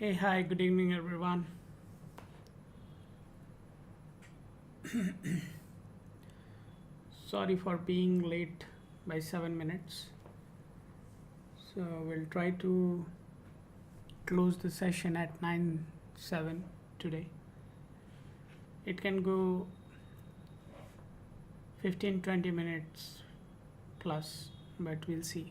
Hey, hi, good evening, everyone. Sorry for being late by 7 minutes. So, we'll try to close the session at 9:07 today. It can go 15-20 minutes plus, but we'll see.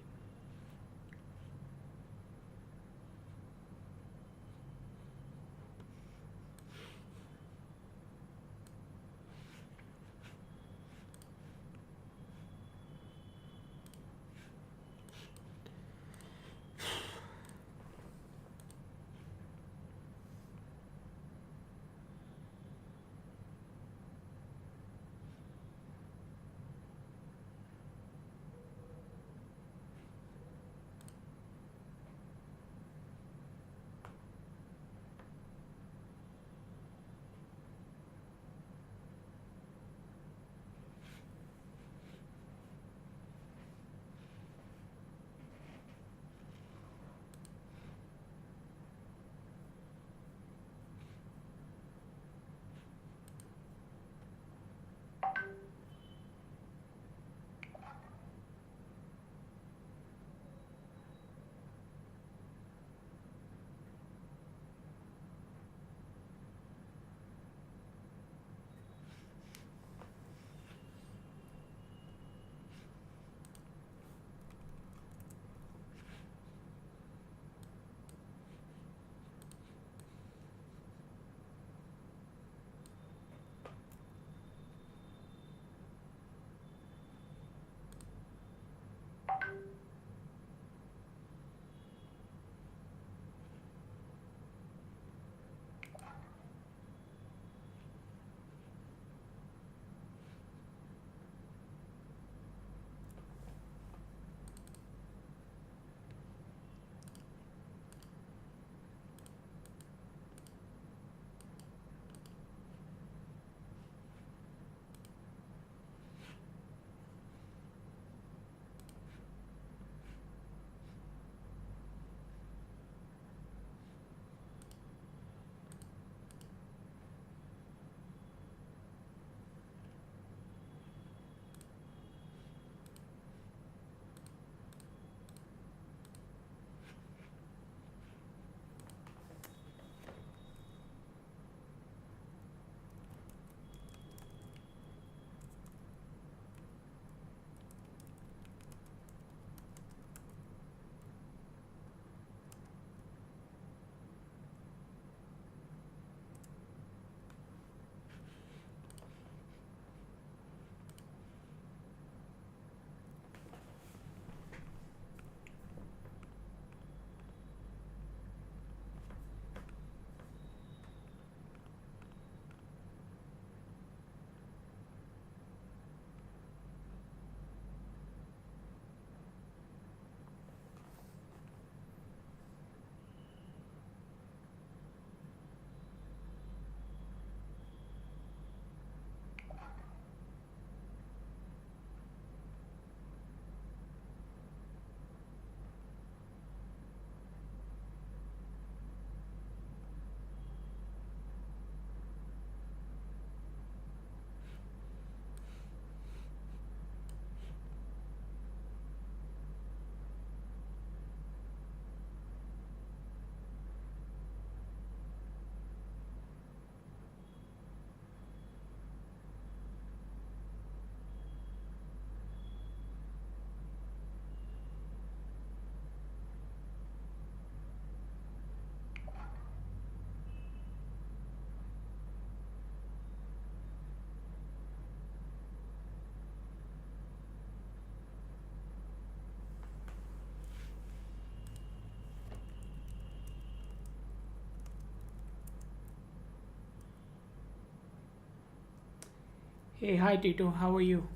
Hey, hi, Tito, how are you?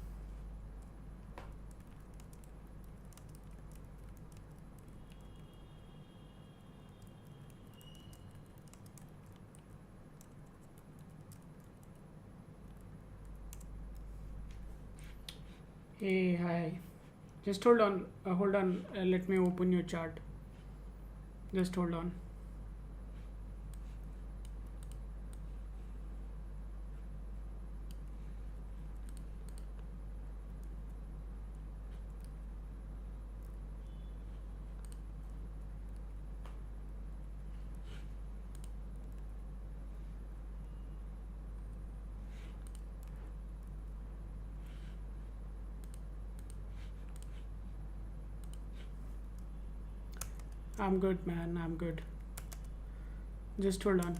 Hey, hi. Just hold on, let me open your chart. Just hold on. I'm good, man. I'm good. Just hold on.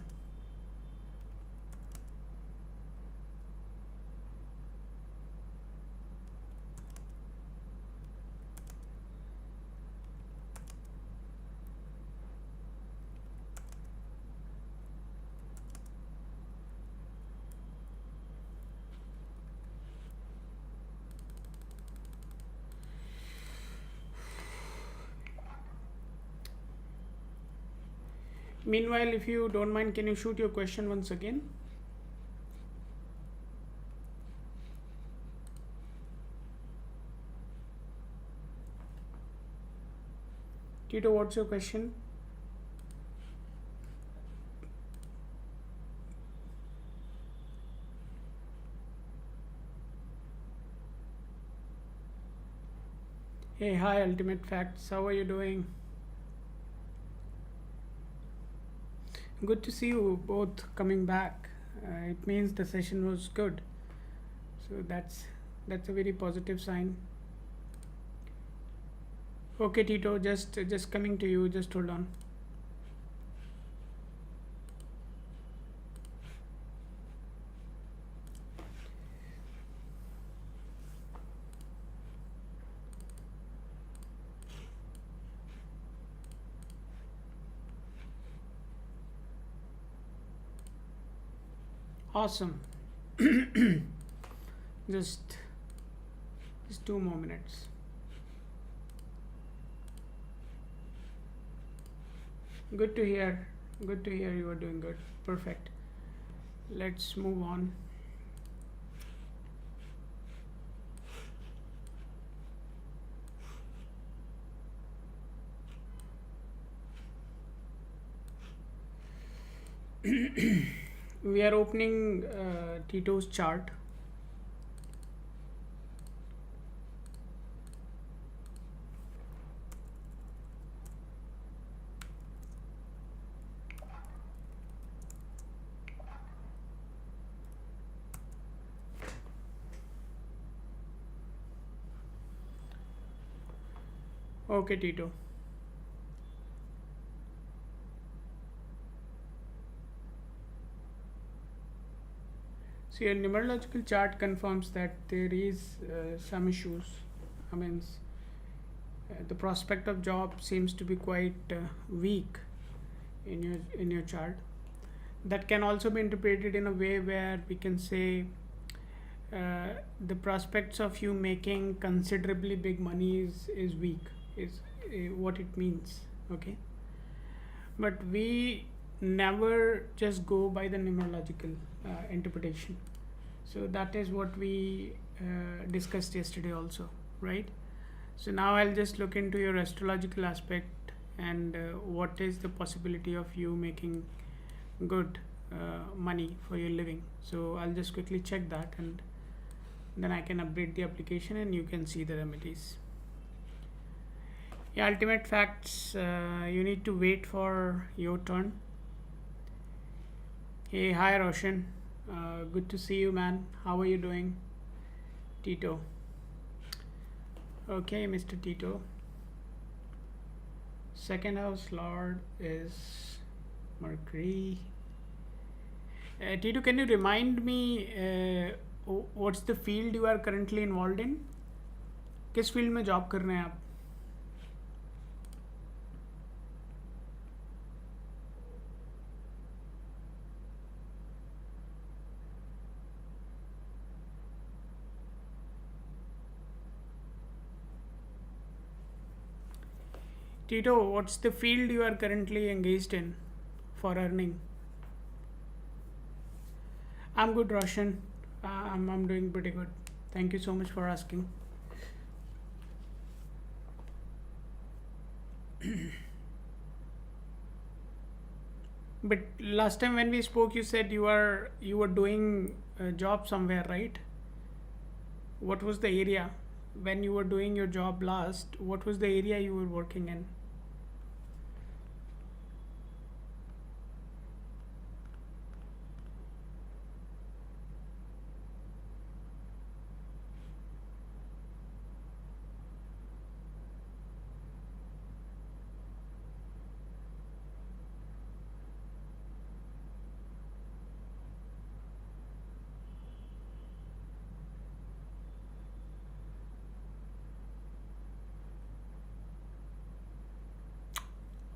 Meanwhile, if you don't mind, can you shoot your question once again? Tito, what's your question? Hey, hi, Ultimate Facts. How are you doing? Good to see you both coming back. It means the session was good. So that's a very positive sign. Okay, Tito, just coming to you. Just hold on. Awesome. just just 2 more minutes. Good to hear. Good to hear you are doing good. Perfect. Let's move on. We are opening Tito's chart. Okay, Tito. So your numerological chart confirms that there is some issues. I mean, the prospect of job seems to be quite weak in your chart. That can also be interpreted in a way where we can say the prospects of you making considerably big money is weak, is what it means. Okay, but we never just go by the numerological interpretation. So that is what we discussed yesterday also, right? So now I'll just look into your astrological aspect and what is the possibility of you making good money for your living. So I'll just quickly check that, and then I can update the application and you can see the remedies. Yeah, ultimate facts, you need to wait for your turn. Hey, hi Roshan. Good to see you, man. How are you doing? Tito. Okay, Mr. Tito. Second house lord is Mercury. Tito, can you remind me what's the field you are currently involved in? किस field में job कर रहे हैं आप? Tito, what's the field you are currently engaged in for earning? I'm good, Roshan. I'm doing pretty good. Thank you so much for asking. But last time when we spoke, you said you were doing a job somewhere, right? What was the area when you were doing your job last? What was the area you were working in?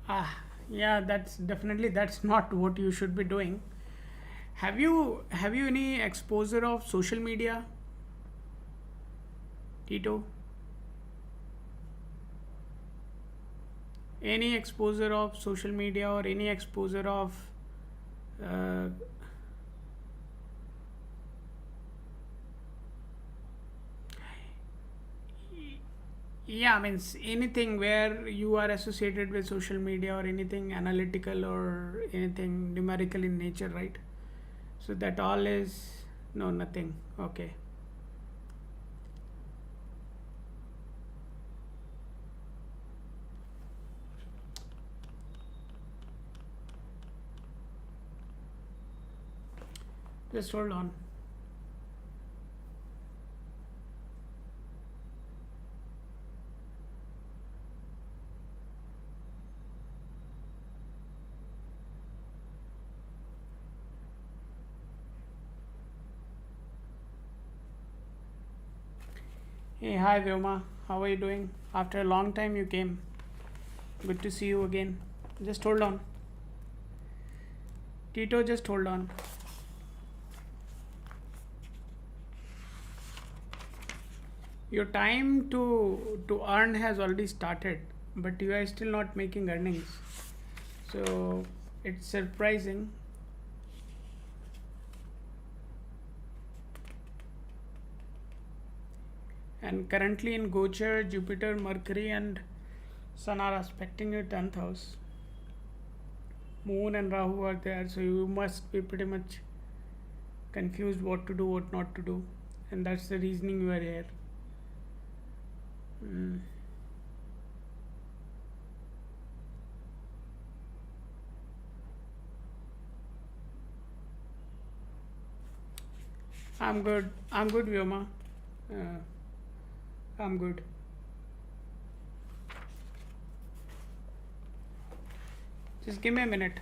Ah, yeah, that's not what you should be doing. Have you any exposure of social media, Tito? Any exposure of social media or any exposure of uh, yeah, I mean anything where you are associated with social media or anything analytical or anything numerical in nature, right? So that all is no nothing. Okay. Just hold on. Hey, hi Vyoma. How are you doing? After a long time you came. Good to see you again. Just hold on. Tito, just hold on. Your time to earn has already started, but you are still not making earnings. So it's surprising. And currently in Gochar, Jupiter, Mercury, and Sun are aspecting your 10th house. Moon and Rahu are there, so you must be pretty much confused what to do, what not to do, and that's the reasoning you are here. Mm. I'm good. I'm good, Vyoma. Uh, I'm good. Just give me a minute.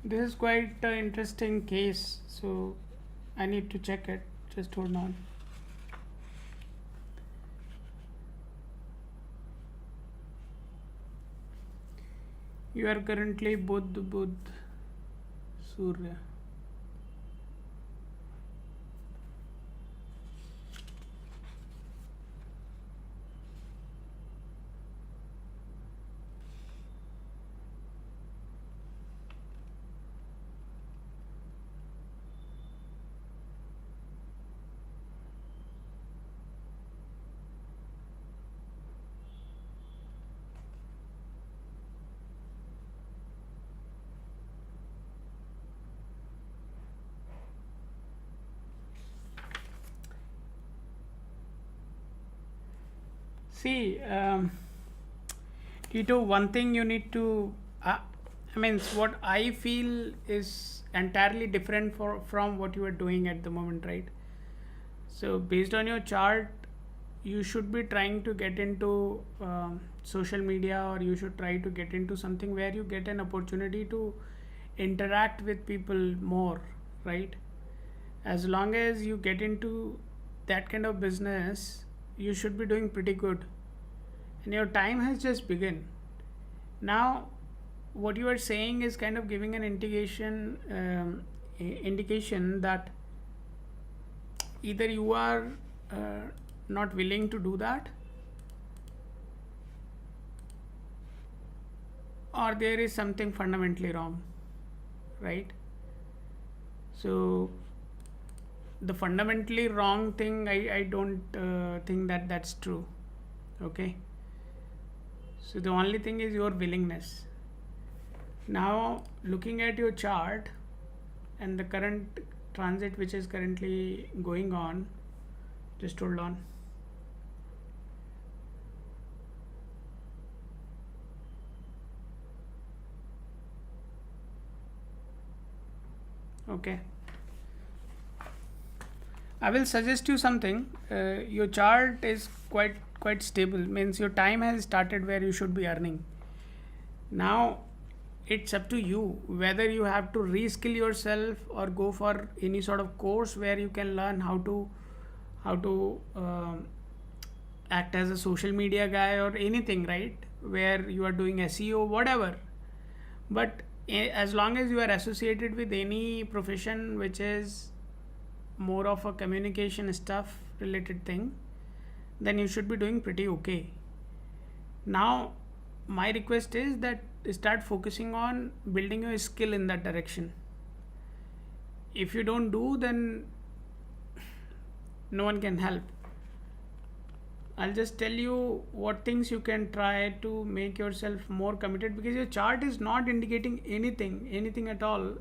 This is quite an interesting case, so I need to check it. Just hold on. You are currently Budh, Surya. See, Tito, one thing you need to, I mean, what I feel is entirely different from what you are doing at the moment, right? So, based on your chart, you should be trying to get into social media, or you should try to get into something where you get an opportunity to interact with people more, right? As long as you get into that kind of business, you should be doing pretty good, and your time has just begun. Now what you are saying is kind of giving an indication that either you are uh, not willing to do that, or there is something fundamentally wrong, right? So the fundamentally wrong thing, I don't think that that's true. Okay. So the only thing is your willingness. Now looking at your chart and the current transit which is currently going on, Just hold on. Okay. I will suggest you something. Your chart is quite stable. Means your time has started where you should be earning. Now, it's up to you whether you have to reskill yourself or go for any sort of course where you can learn how to act as a social media guy or anything, right? Where you are doing SEO, whatever. But as long as you are associated with any profession which is more of a communication stuff related thing, then you should be doing pretty okay. Now, my request is that start focusing on building your skill in that direction. If you don't do, then no one can help. I'll just tell you what things you can try to make yourself more committed, because your chart is not indicating anything at all.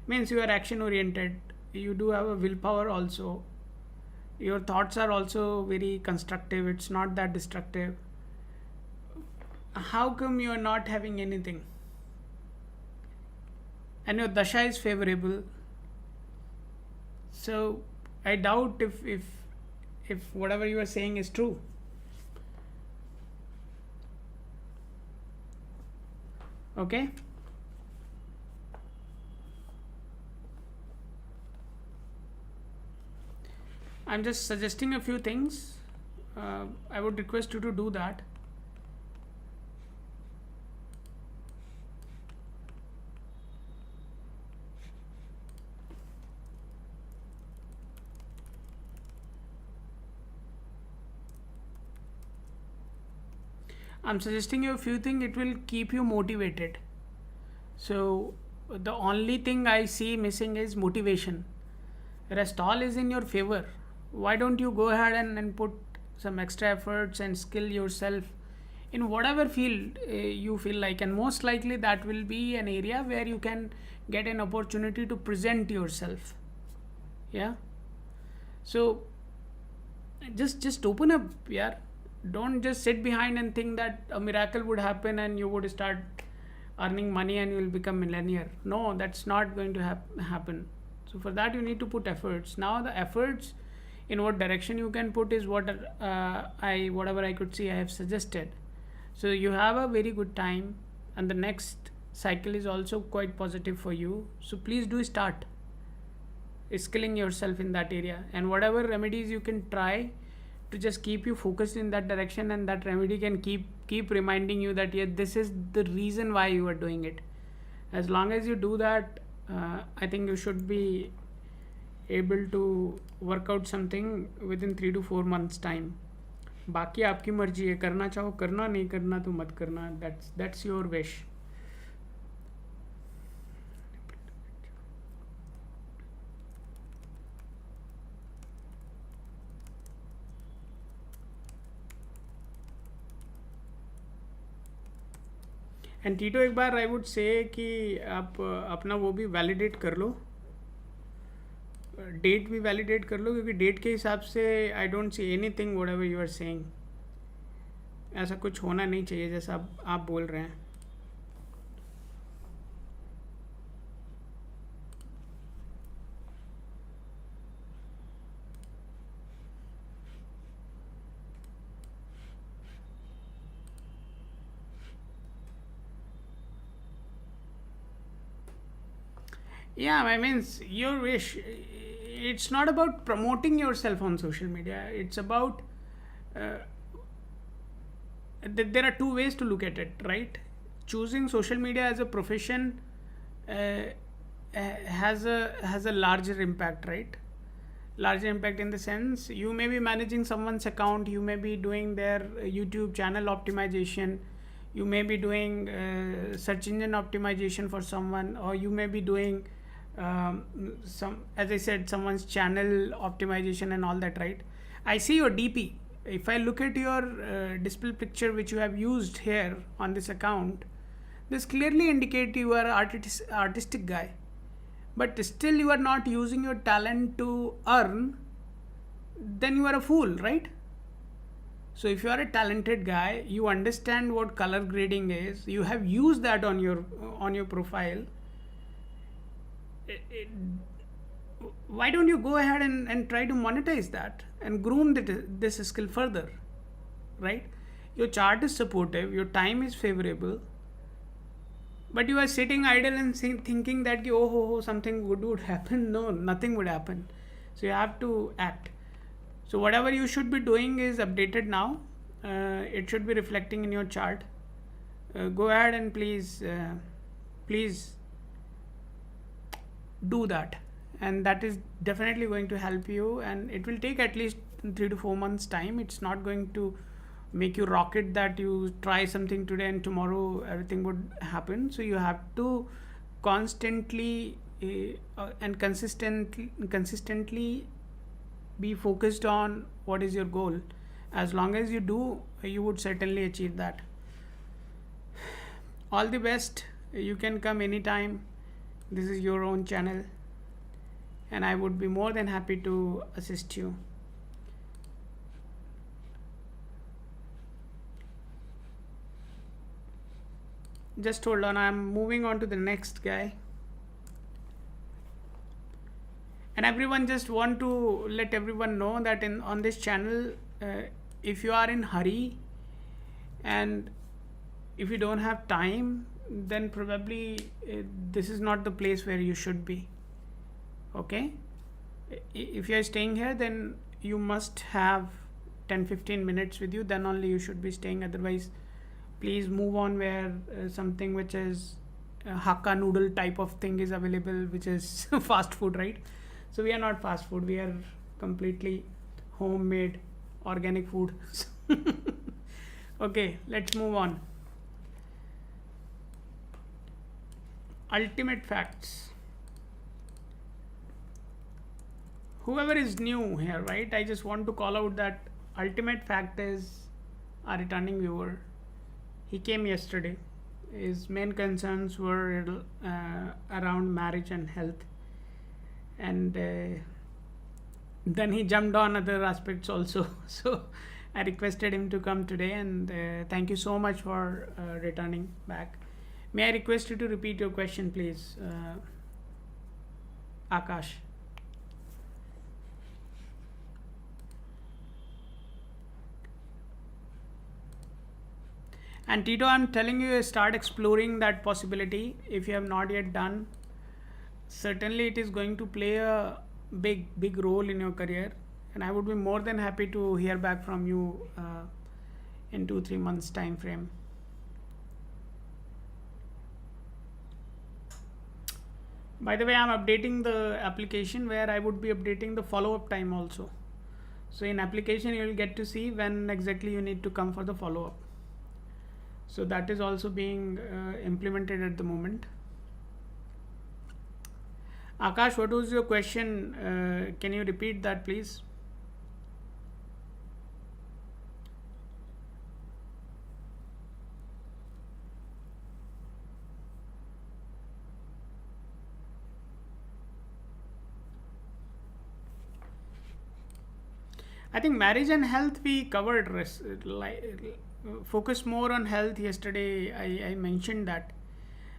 Means you are action oriented. You do have a willpower also. Your thoughts are also very constructive. It's not that destructive. How come you are not having anything? And your dasha is favorable. So I doubt if whatever you are saying is true. Okay. I'm just suggesting a few things. I would request you to do that. I'm suggesting you a few things. It will keep you motivated. So the only thing I see missing is motivation. Rest all is in your favor. Why don't you go ahead and put some extra efforts and skill yourself in whatever field you feel like, and most likely that will be an area where you can get an opportunity to present yourself. Yeah. So just open up. Yeah. Don't just sit behind and think that a miracle would happen and you would start earning money and you will become millionaire. No, that's not going to happen. So for that you need to put efforts. Now the efforts in what direction you can put is whatever I could see I have suggested. So you have a very good time, and the next cycle is also quite positive for you. So please do start skilling yourself in that area, and whatever remedies you can try to just keep you focused in that direction, and that remedy can keep reminding you that yeah, this is the reason why you are doing it. As long as you do that, I think you should be able to work out something within 3 to 4 months time. बाकी आपकी मर्जी है, करना चाहो करना, नहीं करना तो मत करना. That's your wish. एंड टीटो एक बार आई वुड से कि आप अपना वो भी वैलिडेट कर लो, डेट भी वैलिडेट कर लो, क्योंकि डेट के हिसाब से I don't see anything whatever you are saying. ऐसा कुछ होना नहीं चाहिए जैसा आप बोल रहे हैं. Yeah, I mean, your wish. It's not about promoting yourself on social media. It's about there are two ways to look at it, right? Choosing social media as a profession has a larger impact, right? Larger impact in the sense you may be managing someone's account, you may be doing their YouTube channel optimization, you may be doing search engine optimization for someone, or you may be doing some, as I said, someone's channel optimization and all that, right? I see your DP. If I look at your display picture which you have used here on this account, this clearly indicate you are artistic guy, but still you are not using your talent to earn. then you are a fool, right? So if you are a talented guy, you understand what color grading is, you have used that on your profile. It, why don't you go ahead and try to monetize that and groom this skill further, right? Your chart is supportive, your time is favorable, but you are sitting idle and thinking that something good would happen. No, nothing would happen. So you have to act. So whatever you should be doing is updated now. It should be reflecting in your chart. Go ahead and please do that, and that is definitely going to help you, and it will take at least 3 to 4 months time. It's not going to make you rocket that you try something today and tomorrow everything would happen. So you have to constantly and consistently be focused on what is your goal. As long as you do, you would certainly achieve that. All the best. You can come anytime. This is your own channel, and I would be more than happy to assist you. Just hold on, I'm moving on to the next guy. And everyone, just want to let everyone know that on this channel, if you are in hurry and if you don't have time, then probably this is not the place where you should be. Okay, if you are staying here, then you must have 10-15 minutes with you, then only you should be staying. Otherwise, please move on where something which is Hakka noodle type of thing is available, which is fast food, right? So we are not fast food, we are completely homemade organic food. Okay, let's move on. Ultimate facts. Whoever is new here, right? I just want to call out that ultimate fact is a returning viewer. He came yesterday. His main concerns were around marriage and health, and then he jumped on other aspects also. So I requested him to come today, and thank you so much for returning back. May I request you to repeat your question, please, Akash? And Tito, I'm telling you, start exploring that possibility. If you have not yet done, certainly it is going to play a big role in your career, and I would be more than happy to hear back from you in 2-3 months time frame. By the way, I'm updating the application where I would be updating the follow-up time also. So in application, you will get to see when exactly you need to come for the follow-up. So that is also being implemented at the moment. Akash, what was your question? Can you repeat that, please? I think marriage and health we covered. Focus more on health yesterday. I mentioned that,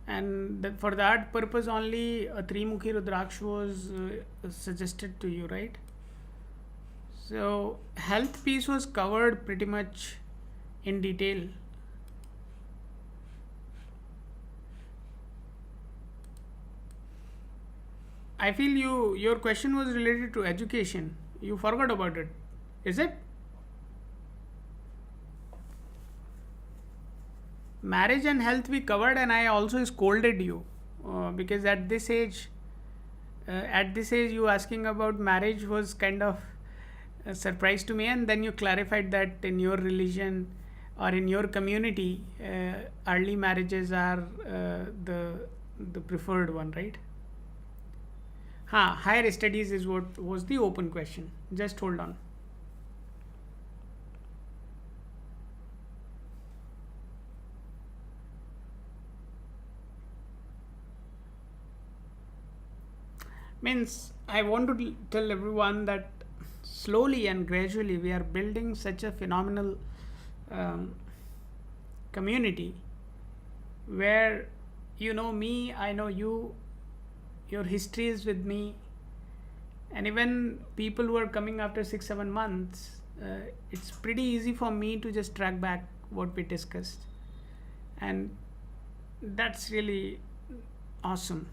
and for that purpose only a Trimukhi Rudraksh was suggested to you, right? So health piece was covered pretty much in detail. I feel your question was related to education. You forgot about it, is it? Marriage and health we covered, and I also scolded you because at this age you asking about marriage was kind of a surprise to me, and then you clarified that in your religion or in your community, early marriages are the preferred one, right? Higher studies is what was the open question. Just hold on. Means I want to tell everyone that slowly and gradually we are building such a phenomenal um, community where you know me, I know you, your history is with me, and even people who are coming after 6 7 months, it's pretty easy for me to just track back what we discussed, and that's really awesome.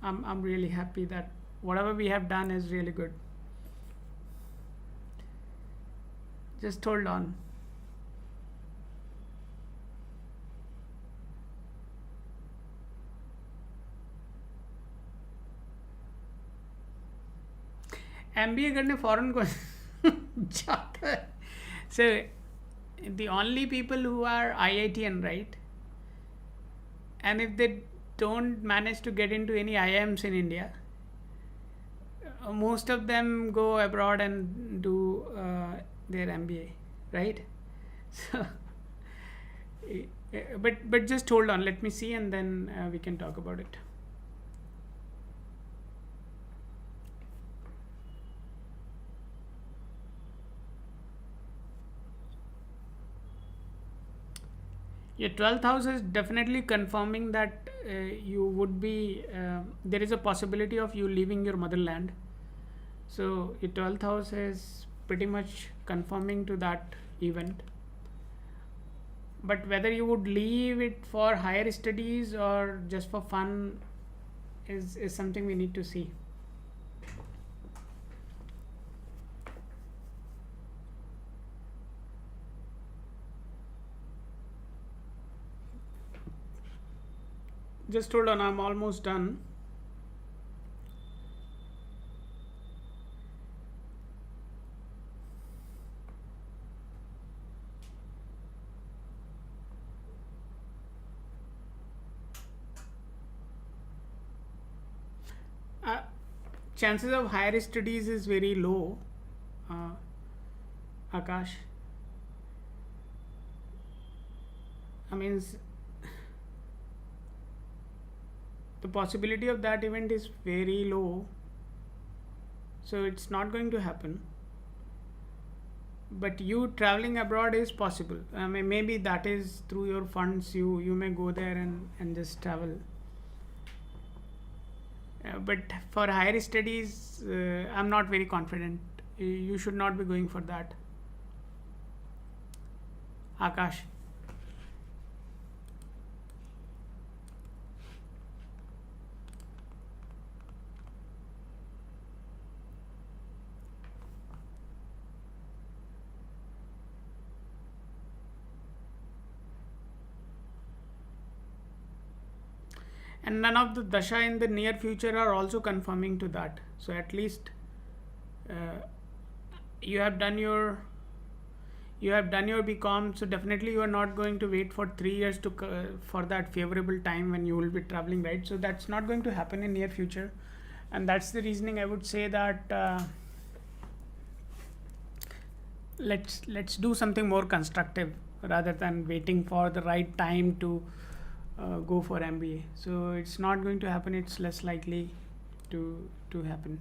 I'm really happy that whatever we have done is really good. Just hold on. MBA करने foreign को जाता है. So the only people who are IITN, right? And if they don't manage to get into any IIMs in India, most of them go abroad and do their MBA, right? So, but just hold on. Let me see, and then we can talk about it. Your 12th house is definitely confirming that you would be, there is a possibility of you leaving your motherland. So, your 12th house is pretty much confirming to that event. But whether you would leave it for higher studies or just for fun is something we need to see. Just hold on, I'm almost done. Chances of higher studies is very low, Akash. I mean, the possibility of that event is very low, so it's not going to happen. But you traveling abroad is possible. I mean, maybe that is through your funds. You may go there and just travel. But for higher studies, I'm not very confident. You should not be going for that, Akash. And none of the dasha in the near future are also confirming to that. So at least you have done your BCom, so definitely you are not going to wait for 3 years to for that favorable time when you will be traveling, right? So that's not going to happen in near future, and that's the reasoning I would say that let's do something more constructive rather than waiting for the right time to go for MBA. So it's not going to happen. It's less likely to happen.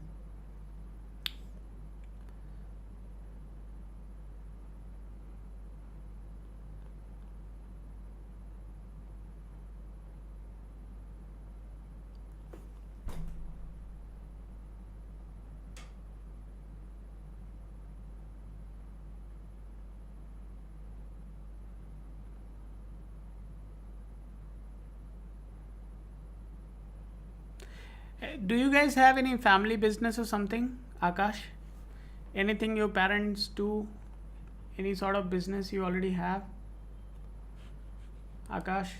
Do you guys have any family business or something, Akash? Anything your parents do? Any sort of business you already have, Akash?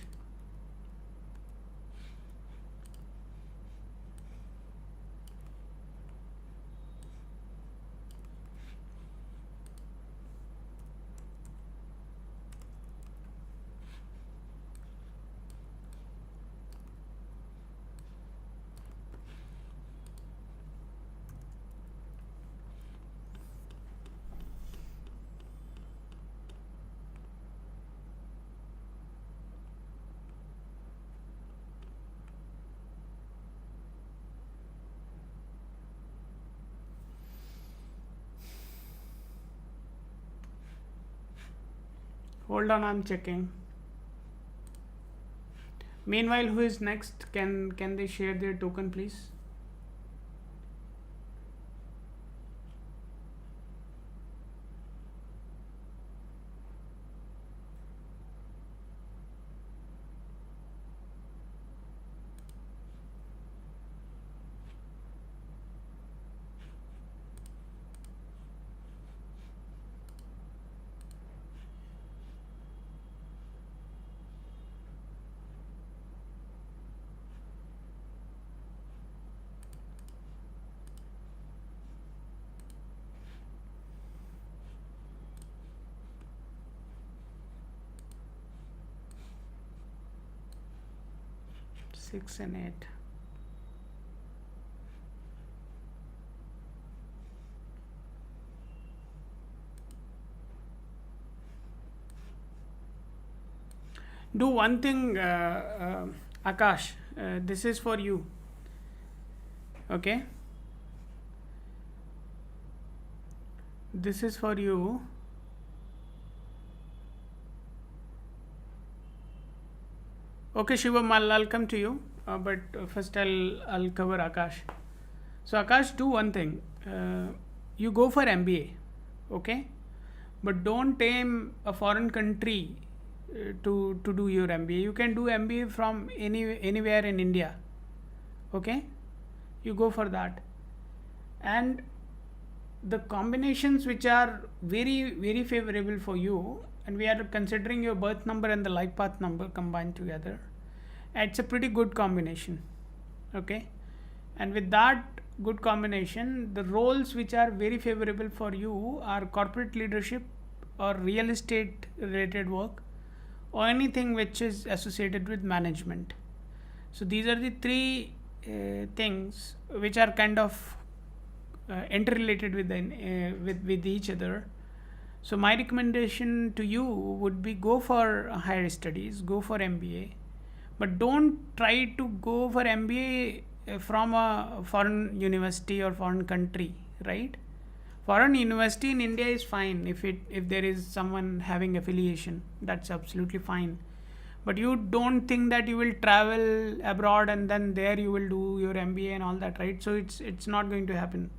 Hold on, I'm checking. Meanwhile, who is next? Can they share their token, please? Six and eight. Do one thing, Akash. This is for you. Okay. This is for you. Okay, Shivam, I'll come to you. But first I'll cover Akash. So Akash, do one thing. You go for MBA, okay? But don't aim a foreign country to do your MBA. You can do MBA from anywhere in India, okay? You go for that. And the combinations which are very, very favorable for you, and we are considering your birth number and the life path number combined together, it's a pretty good combination, okay? And with that good combination, the roles which are very favorable for you are corporate leadership or real estate related work or anything which is associated with management. So these are the three things which are kind of interrelated with each other. So my recommendation to you would be go for higher studies, go for MBA, but don't try to go for MBA from a foreign university or foreign country, right? Foreign university in India is fine if there is someone having affiliation, that's absolutely fine. But you don't think that you will travel abroad and then there you will do your MBA and all that, right? So it's not going to happen.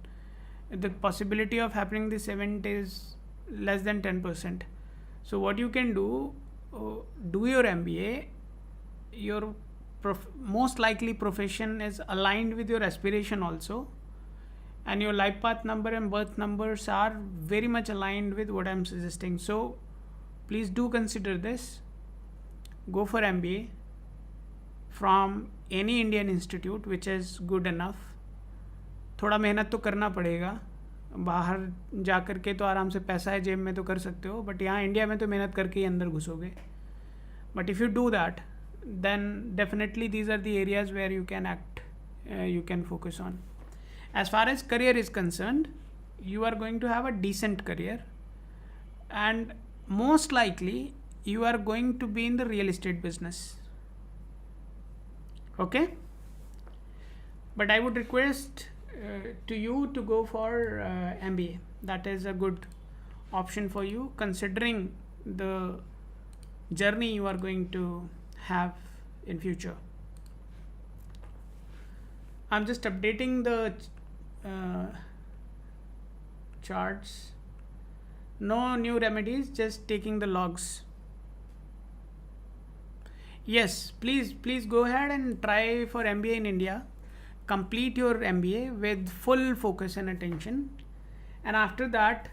The possibility of happening this event is less than 10%. So what you can do, do your MBA. Your most likely profession is aligned with your aspiration also, and your life path number and birth numbers are very much aligned with what I'm suggesting. So please do consider this. Go for MBA from any Indian institute which is good enough. थोड़ा मेहनत तो करना पड़ेगा, बाहर जा कर के तो आराम से पैसा है जेब में तो कर सकते हो, बट यहाँ इंडिया में तो मेहनत करके ही अंदर घुसोगे. But if you do that, then definitely these are the areas where you can act, you can focus on. As far as career is concerned, you are going to have a decent career, and most likely you are going to be in the real estate business, okay? But I would request to you to go for MBA. That is a good option for you considering the journey you are going to have in future. I'm just updating the charts. No new remedies, just taking the logs. Yes, please go ahead and try for MBA in India. Complete your MBA with full focus and attention, and after that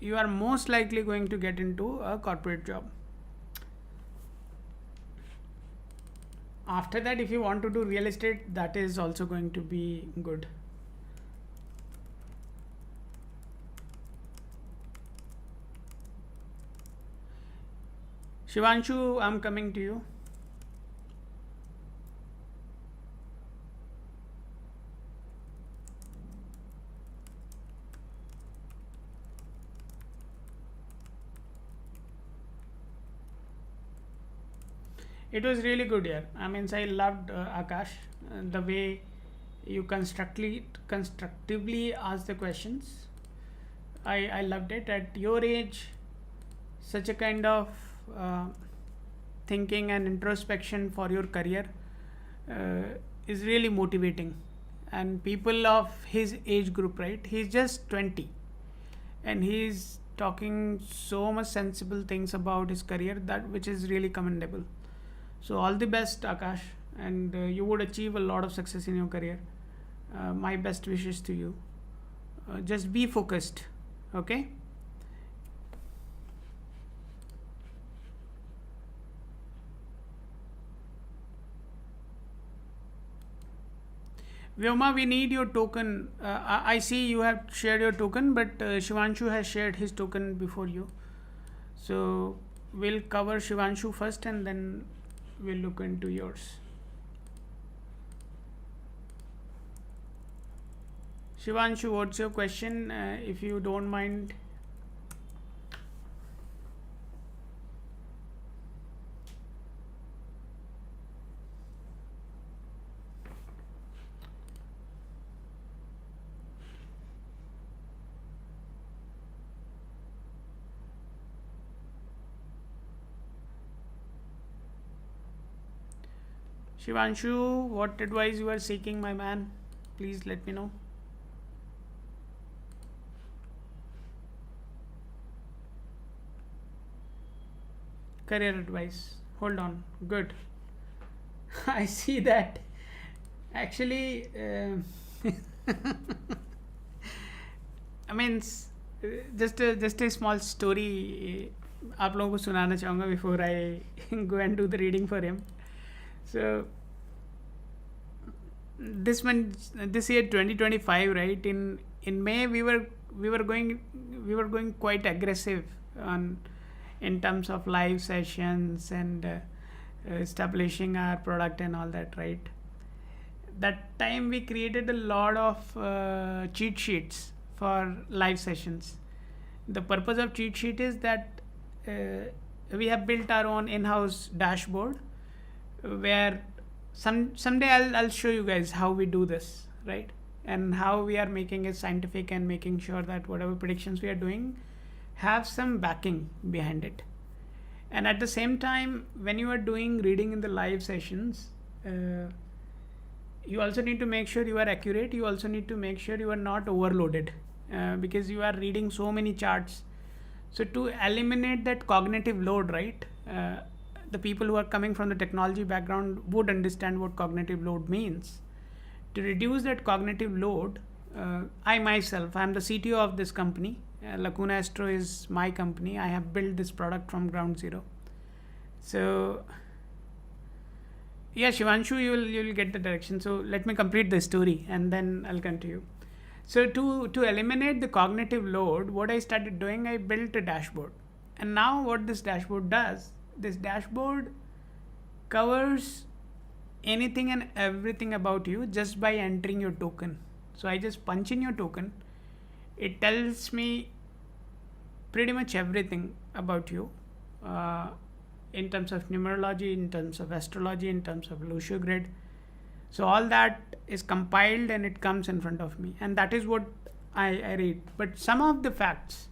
you are most likely going to get into a corporate job. After that, if you want to do real estate, that is also going to be good. Shivanshu, I'm coming to you. It was really good here. I mean, I loved Akash, the way you constructively asked the questions. I loved it. At your age, such a kind of uh, thinking and introspection for your career uh, is really motivating. And people of his age group, right? He's just 20 and he's talking so much sensible things about his career, that which is really commendable. So all the best, Akash, and you would achieve a lot of success in your career. My best wishes to you. Just be focused, okay? Vyoma, we need your token. I see you have shared your token, but Shivanshu has shared his token before you. So we'll cover Shivanshu first and then we'll look into yours. Shivanshu, what's your question? If you don't mind. Shivanshu, what advice you are seeking, my man? Please let me know. Career advice. Hold on. Good. I see that. Actually, I mean, just a small story आप लोगों को सुनाना चाहूँगा before I go and do the reading for him. So this year 2025, right? In May we were going quite aggressive on in terms of live sessions and establishing our product and all that, right? That time we created a lot of cheat sheets for live sessions. The purpose of cheat sheet is that we have built our own in-house dashboard where someday I'll show you guys how we do this, right? And how we are making it scientific and making sure that whatever predictions we are doing have some backing behind it. And at the same time, when you are doing reading in the live sessions, you also need to make sure you are accurate. You also need to make sure you are not overloaded because you are reading so many charts. So to eliminate that cognitive load, right? The people who are coming from the technology background would understand what cognitive load means. To reduce that cognitive load, I myself, I'm the CTO of this company. Lacuna Astro is my company. I have built this product from ground zero. So yeah, Shivanshu, you'll get the direction. So let me complete the story and then I'll continue. So to eliminate the cognitive load, what I started doing, I built a dashboard. And now what this dashboard does, this dashboard covers anything and everything about you just by entering your token. So I just punch in your token. It tells me pretty much everything about you in terms of numerology, in terms of astrology, in terms of LoshuGrid. So all that is compiled and it comes in front of me, and that is what I read. But some of the facts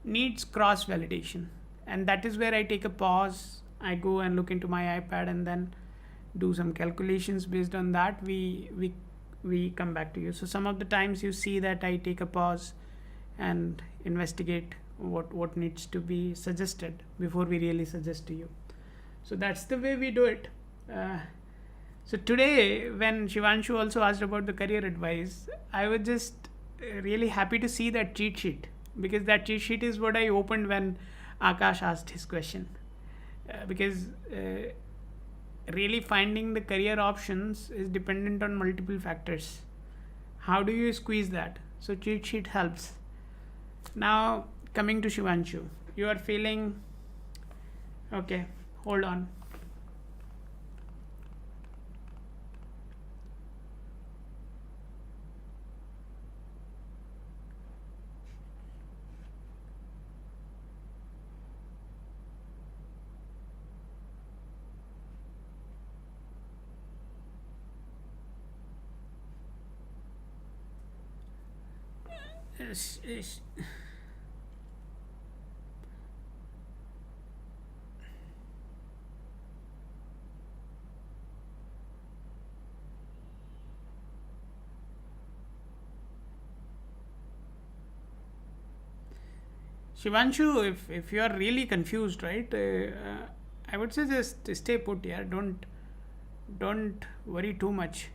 needs cross validation, and that is where I take a pause. I go and look into my iPad and then do some calculations. Based on that, we come back to you. So some of the times you see that I take a pause and investigate what needs to be suggested before we really suggest to you. So that's the way we do it. So today, when Shivanshu also asked about the career advice, I was just really happy to see that cheat sheet, because that cheat sheet is what I opened when Akash asked his question. Because really finding the career options is dependent on multiple factors. How do you squeeze that? So cheat sheet helps. Now coming to Shivanshu, you are feeling okay. Hold on. Shivanshu, if you are really confused, right, I would say just stay put. Yeah, don't worry too much.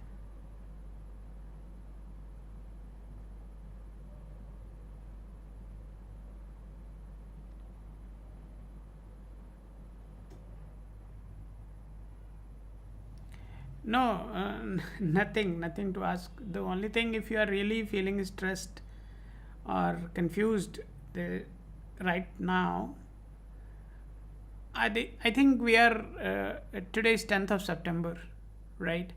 No, nothing to ask. The only thing, if you are really feeling stressed or confused right now, I think we are today is 10th of September, right?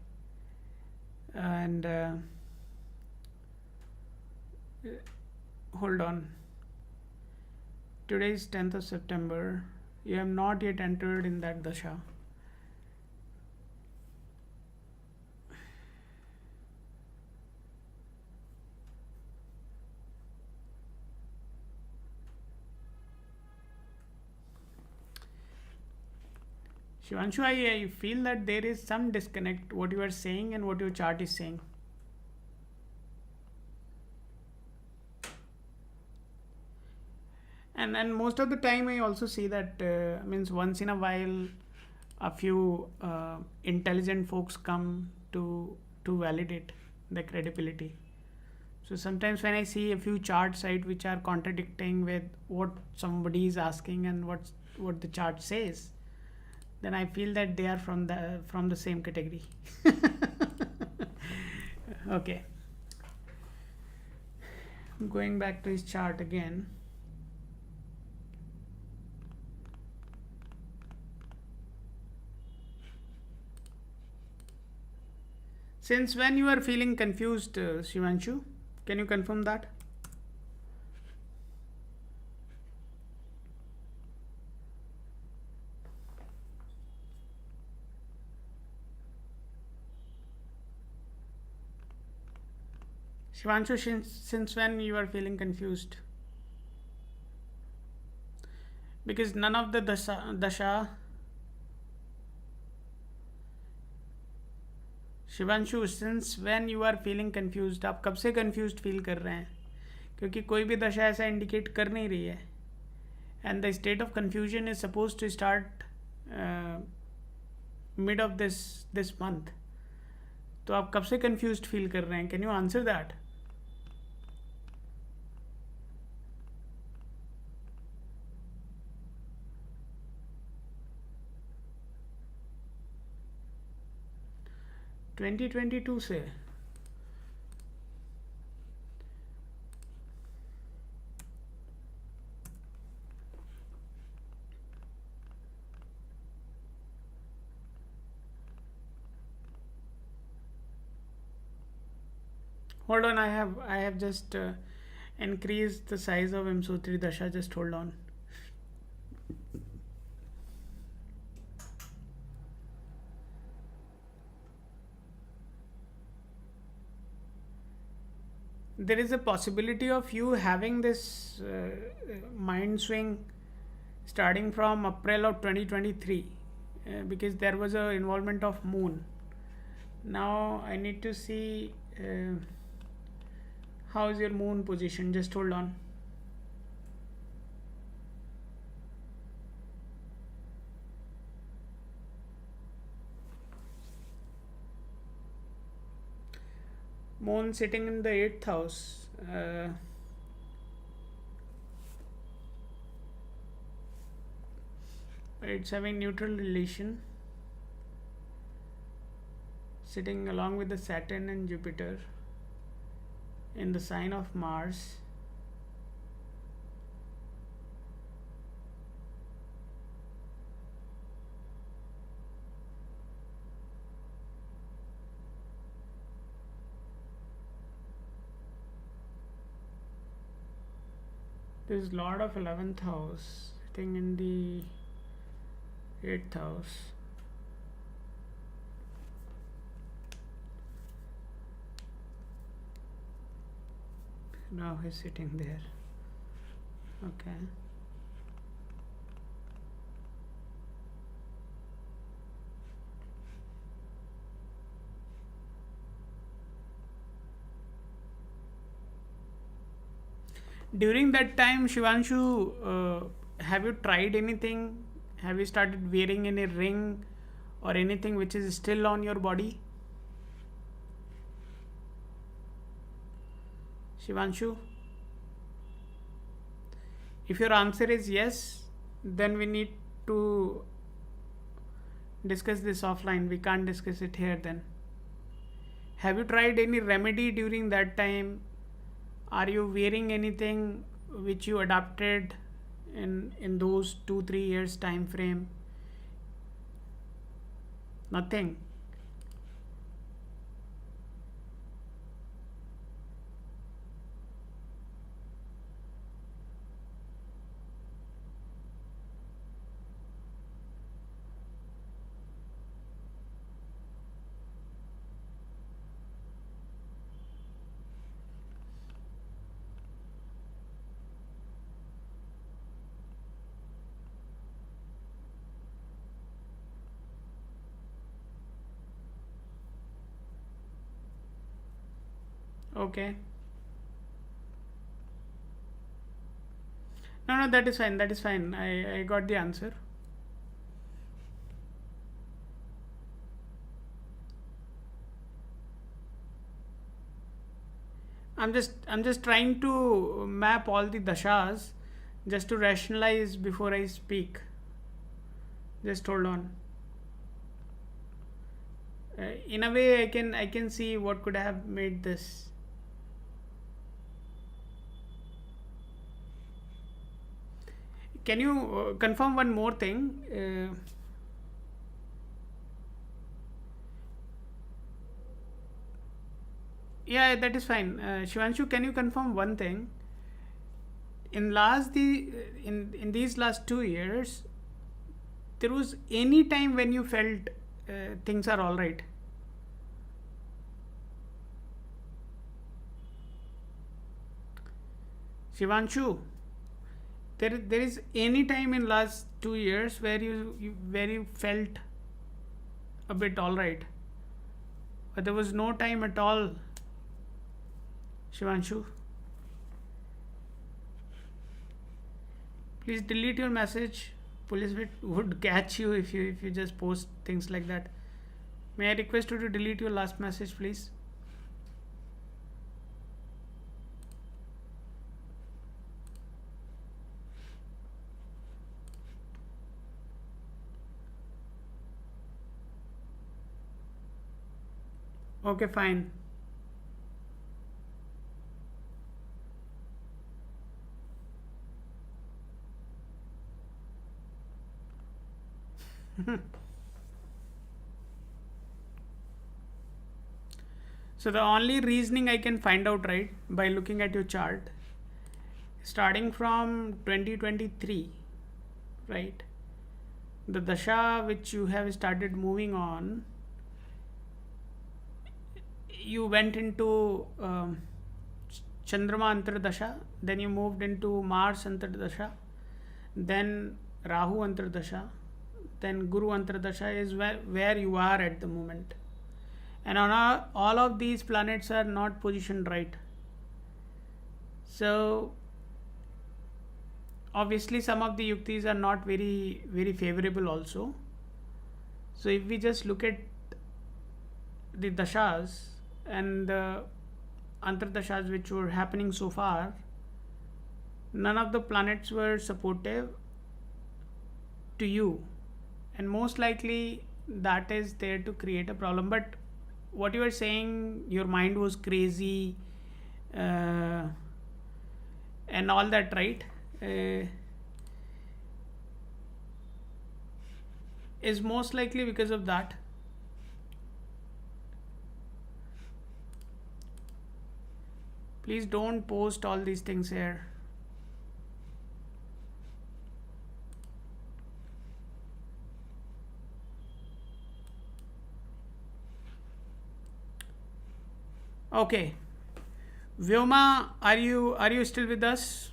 And hold on. Today is 10th of September. You have not yet entered in that dasha. Shivanshu, I feel that there is some disconnect what you are saying and what your chart is saying. And most of the time I also see that means once in a while a few intelligent folks come to validate the credibility. So sometimes when I see a few charts, right, which are contradicting with what somebody is asking and what the chart says, then I feel that they are from the same category. Okay. Going back to his chart again. Since when you are feeling confused, Shivanshu? Can you confirm that? Shivanshu, since when you are feeling confused? Because none of the dasha. Shivanshu, since when you are feeling confused, आप कब से confused feel कर रहे हैं? क्योंकि कोई भी दशा ऐसा इंडिकेट कर नहीं रही है. And the state of confusion is suppose to start mid of this month. तो आप कब से कंफ्यूज्ड फील कर रहे हैं? Can you answer that? Twenty 2022 से. Hold on, I have just increased the size of Vimsotri Dasha. Just hold on. There is a possibility of you having this mind swing starting from April of 2023 because there was a involvement of moon. Now I need to see how is your moon position. Just hold on. Moon sitting in the 8th house. It's having neutral relation, sitting along with the Saturn and Jupiter in the sign of Mars. There's Lord of 11th house sitting in the 8th house. Now he's sitting there. Okay. During that time, Shivanshu, have you tried anything? Have you started wearing any ring or anything which is still on your body? Shivanshu, if your answer is yes, then we need to discuss this offline. We can't discuss it here then. Have you tried any remedy during that time? Are you wearing anything which you adapted in those 2-3 years time frame? Nothing. Okay. No, that is fine. That is fine. I got the answer. I'm just trying to map all the dashas just to rationalize before I speak. Just hold on. In a way, I can see what could have made this. Can you confirm one more thing? Yeah, that is fine. Shivanshu, can you confirm one thing? In these last 2 years, there was any time when you felt things are all right? Shivanshu, there is any time in last 2 years where you felt a bit all right, but there was no time at all. Shivanshu, please delete your message. Police would catch you if you just post things like that. May I request you to delete your last message, please? Okay, fine. So the only reasoning I can find out, right, by looking at your chart, starting from 2023, right, the dasha which you have started moving on, you went into Chandrama Antardasha, then you moved into Mars Antardasha, then Rahu Antardasha, then Guru Antardasha is where you are at the moment. And all of these planets are not positioned right. So obviously some of the yuktis are not very very favorable also. So if we just look at the dashas and the antardashas which were happening so far, none of the planets were supportive to you, and most likely that is there to create a problem. But what you were saying, your mind was crazy and all that, right, is most likely because of that. Please don't post all these things here. Okay, Vyoma, are you still with us?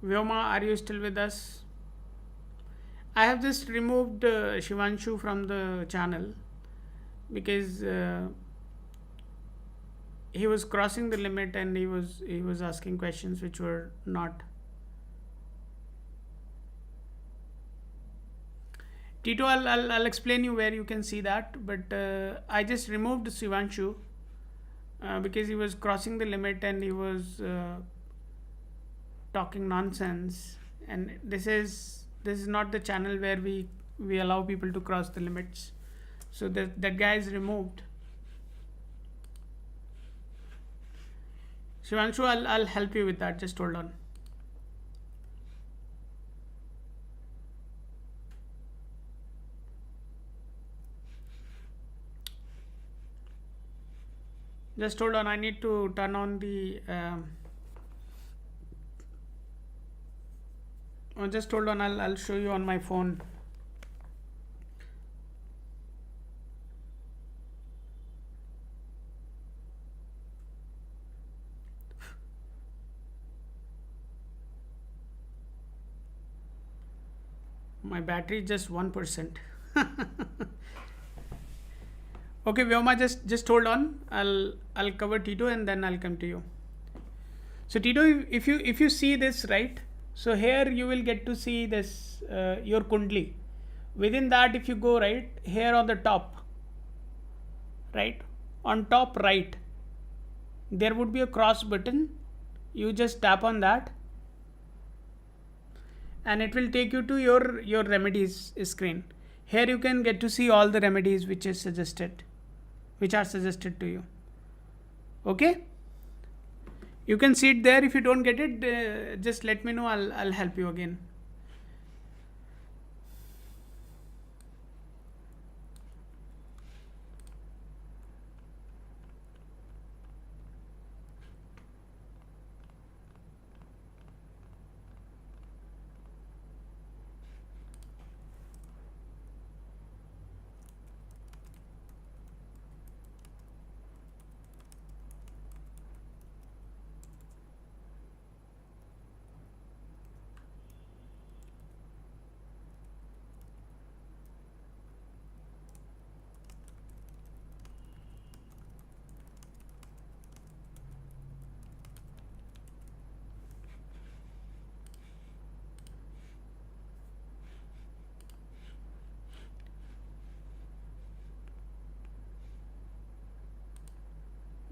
Vyoma, are you still with us? I have just removed Shivanshu from the channel because he was crossing the limit and he was asking questions which were not. Tito, I'll explain you where you can see that, but I just removed Shivanshu because he was crossing the limit and he was talking nonsense. And this is not the channel where we allow people to cross the limits. So that guy is removed. Shivanshu, I'll help you with that. Just hold on. Just hold on. I need to turn on the. Just hold on. I'll show you on my phone. My battery is just 1%. Okay, Vyoma, just hold on. I'll cover Tito and then I'll come to you. So Tito, if you see this, right? So here you will get to see this your kundli. Within that, if you go right here on the top, right on top right, there would be a cross button. You just tap on that, and it will take you to your remedies screen. Here you can get to see all the remedies which are suggested to you. Okay, you can see it there. If you don't get it, just let me know. I'll help you again.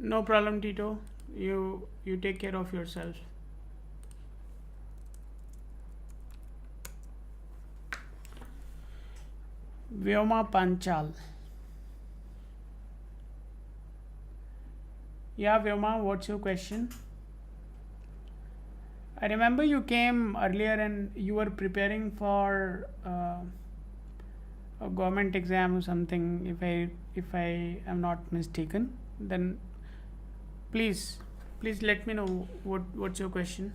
No problem, Tito. You take care of yourself. Vyoma Panchal. Yeah, Vyoma, what's your question? I remember you came earlier and you were preparing for a government exam or something. If I am not mistaken, then please let me know what's your question.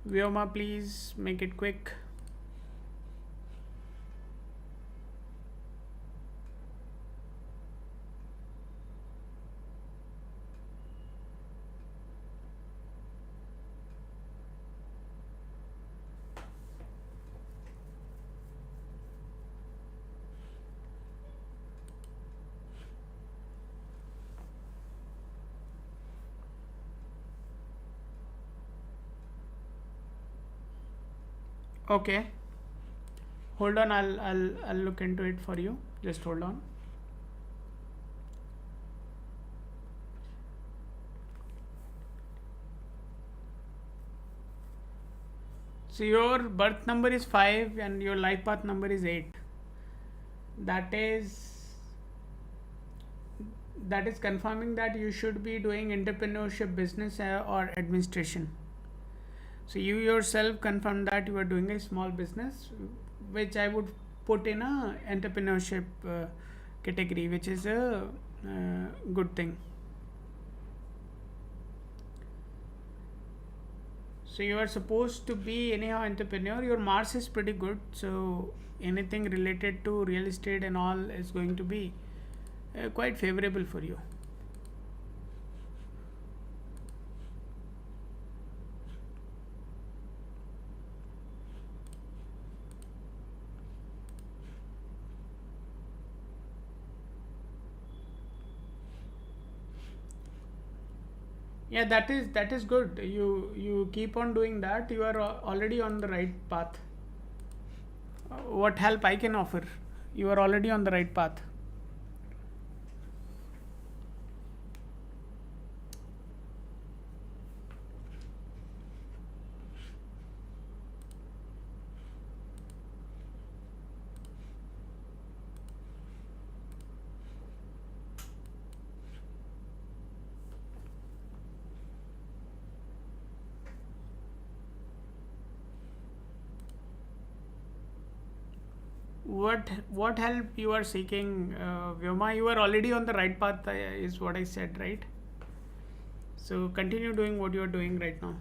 Vyoma, please make it quick. Okay, hold on. I'll look into it for you. Just hold on. So your birth number is 5 and your life path number is 8. That is confirming that you should be doing entrepreneurship, business, or administration. So you yourself confirm that you are doing a small business, which I would put in a entrepreneurship category, which is a good thing. So you are supposed to be anyhow entrepreneur. Your Mars is pretty good, so anything related to real estate and all is going to be quite favorable for you. Yeah, that is good. You keep on doing that. You are already on the right path. What help I can offer? You are already on the right path. What help you are seeking, Vyoma? You are already on the right path, is what I said, right? So continue doing what you are doing right now.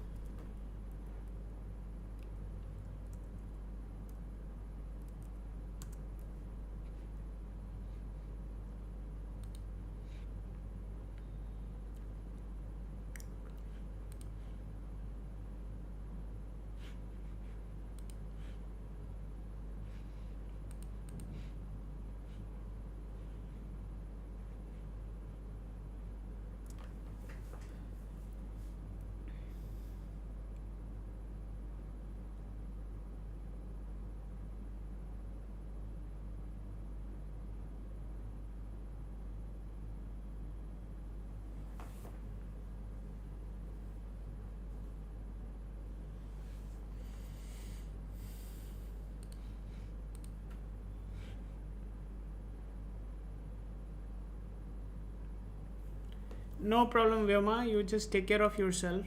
No problem, Vyoma. You just take care of yourself.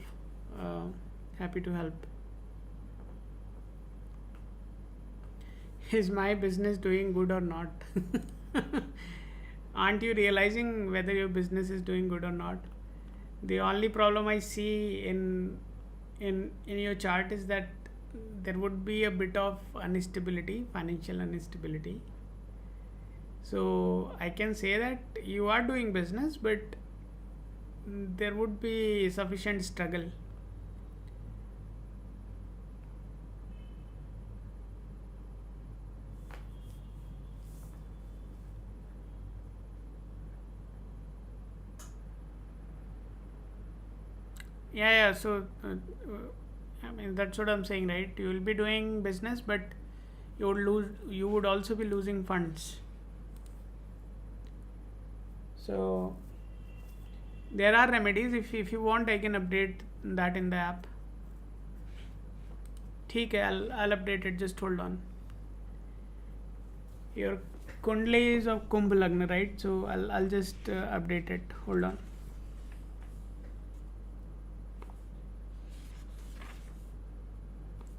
Uh, Happy to help. Is my business doing good or not? Aren't you realizing whether your business is doing good or not? The only problem I see in your chart is that there would be a bit of instability, financial instability. So I can say that you are doing business, but there would be sufficient struggle. Yeah. So I mean that's what I'm saying, right? You will be doing business, but you would lose. You would also be losing funds. So there are remedies. If you want, I can update that in the app. ठीक है, I'll update it. Just hold on. Your Kundli is of Kumbh Lagna, right? So I'll just update it. Hold on.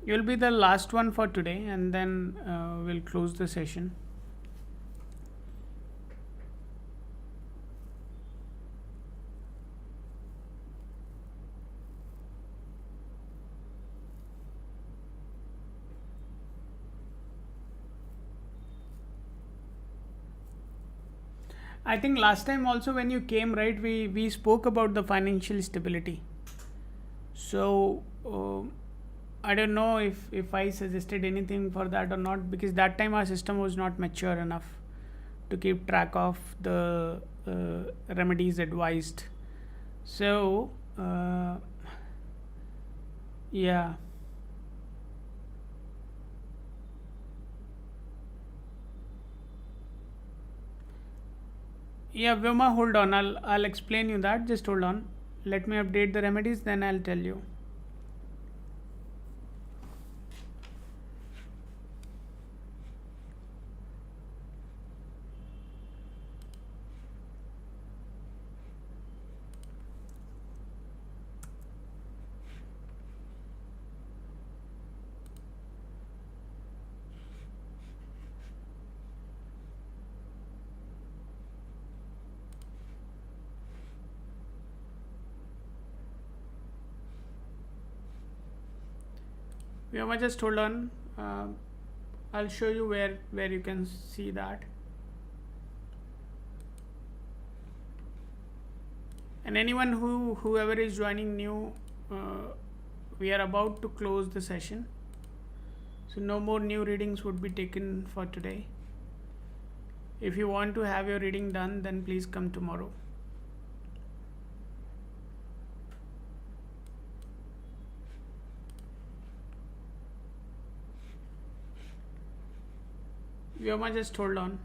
You'll be the last one for today, and then we'll close the session. I think last time also when you came, right, we spoke about the financial stability. So I don't know if I suggested anything for that or not, because that time our system was not mature enough to keep track of the remedies advised. So yeah. Yeah, Vyoma, hold on. I'll explain you that. Just hold on. Let me update the remedies, then I'll tell you. Vyoma, just hold on. I'll show you where you can see that. And anyone whoever is joining new, we are about to close the session. So no more new readings would be taken for today. If you want to have your reading done, then please come tomorrow. Vyoma, just hold on.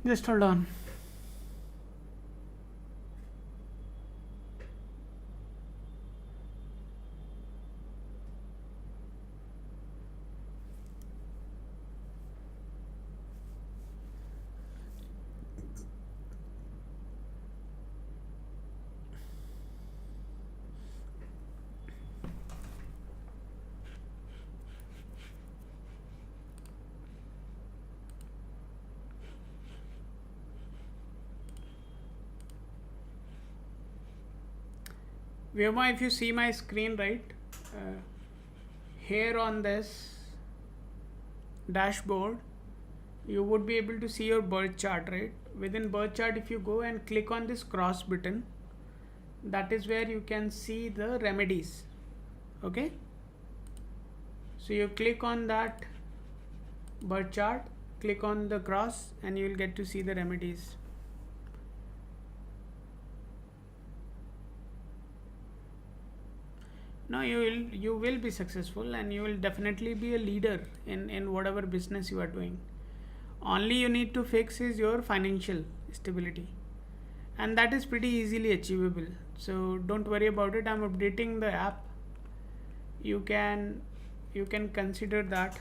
Just hold on. Vyoma, if you see my screen, right, here on this dashboard, you would be able to see your birth chart, right? Within birth chart, if you go and click on this cross button, that is where you can see the remedies. Okay, so you click on that birth chart, click on the cross, and you will get to see the remedies. No, you will be successful, and you will definitely be a leader in whatever business you are doing. Only you need to fix is your financial stability, and that is pretty easily achievable. So don't worry about it. I'm updating the app. You can consider that.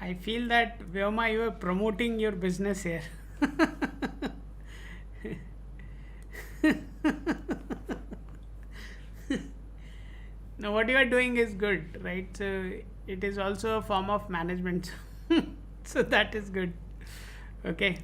I feel that Vyoma, you are promoting your business here. Now, what you are doing is good, right? So it is also a form of management. So that is good. Okay.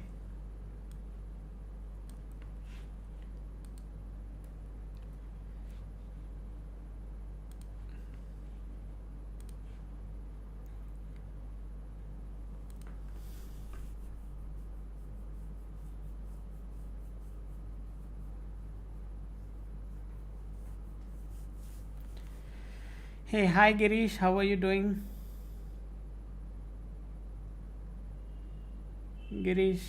Hey, hi Girish, how are you doing? Girish,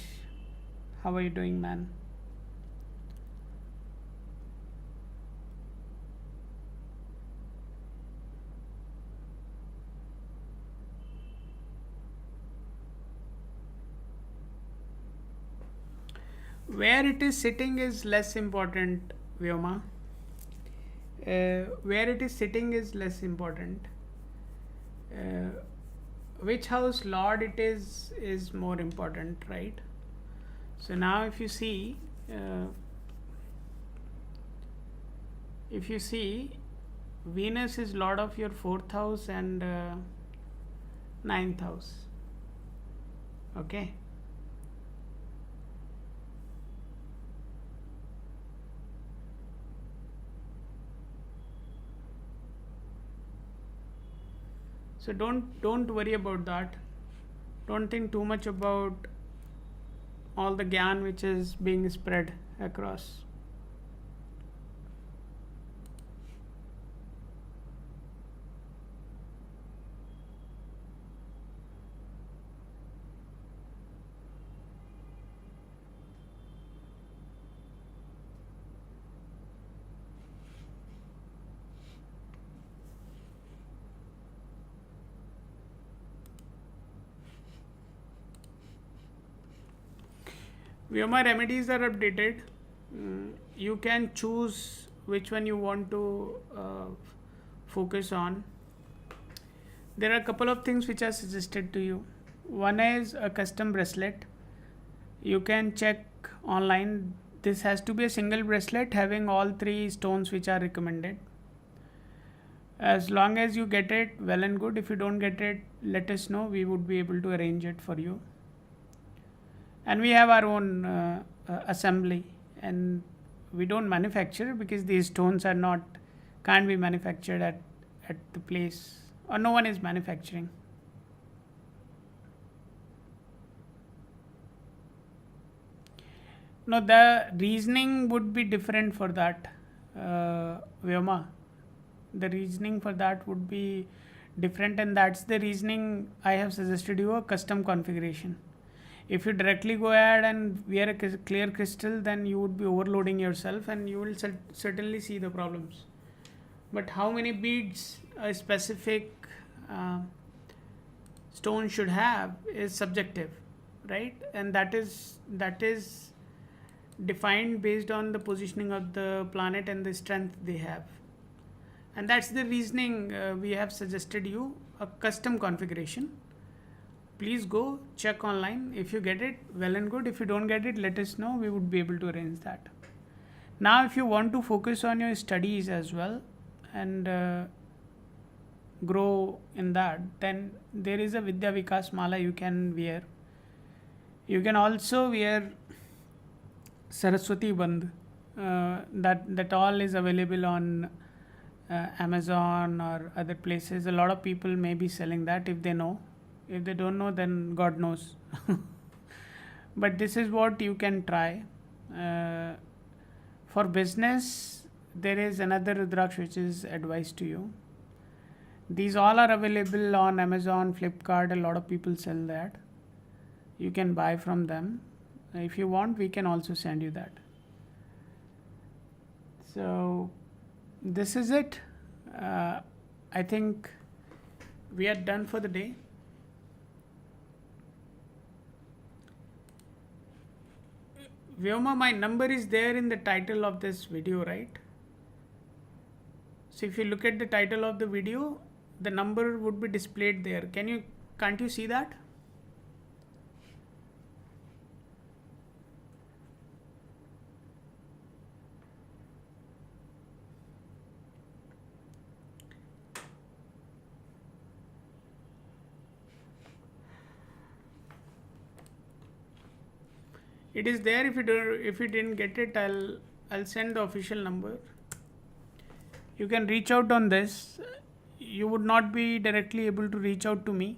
how are you doing, man? Where it is sitting is less important, Vyoma. Where it is sitting is less important. Which house lord it is more important, right? So now if you see, Venus is lord of your 4th house and 9th house. Okay. So don't worry about that. Don't think too much about all the gyan which is being spread across. Vyoma remedies are updated. You can choose which one you want to focus on. There are a couple of things which are suggested to you. One is a custom bracelet. You can check online. This has to be a single bracelet having all three stones which are recommended. As long as you get it, well and good. If you don't get it, let us know. We would be able to arrange it for you. And we have our own assembly, and we don't manufacture because these stones are not can't be manufactured at the place, or no one is manufacturing. No, the reasoning would be different for that, Vyoma. The reasoning for that would be different, and that's the reasoning I have suggested you a custom configuration. If you directly go ahead and wear a clear crystal, then you would be overloading yourself and you will certainly see the problems. But how many beads a specific stone should have is subjective, right? And that is defined based on the positioning of the planet and the strength they have. And that's the reasoning we have suggested you a custom configuration. Please go check online. If you get it, well and good. If you don't get it, let us know. We would be able to arrange that. Now, if you want to focus on your studies as well and grow in that, then there is a Vidya Vikas Mala you can wear. You can also wear Saraswati Bandh. That all is available on Amazon or other places. A lot of people may be selling that if they know. If they don't know, then God knows. But this is what you can try. For business, there is another Rudraksh which is advised to you. These all are available on Amazon, Flipkart. A lot of people sell that. You can buy from them. If you want, we can also send you that. So this is it. I think we are done for the day. Vyoma, my number is there in the title of this video, right? So if you look at the title of the video, the number would be displayed there. Can't you see that? It is there. If you didn't get it, I'll send the official number. You can reach out on this. You would not be directly able to reach out to me.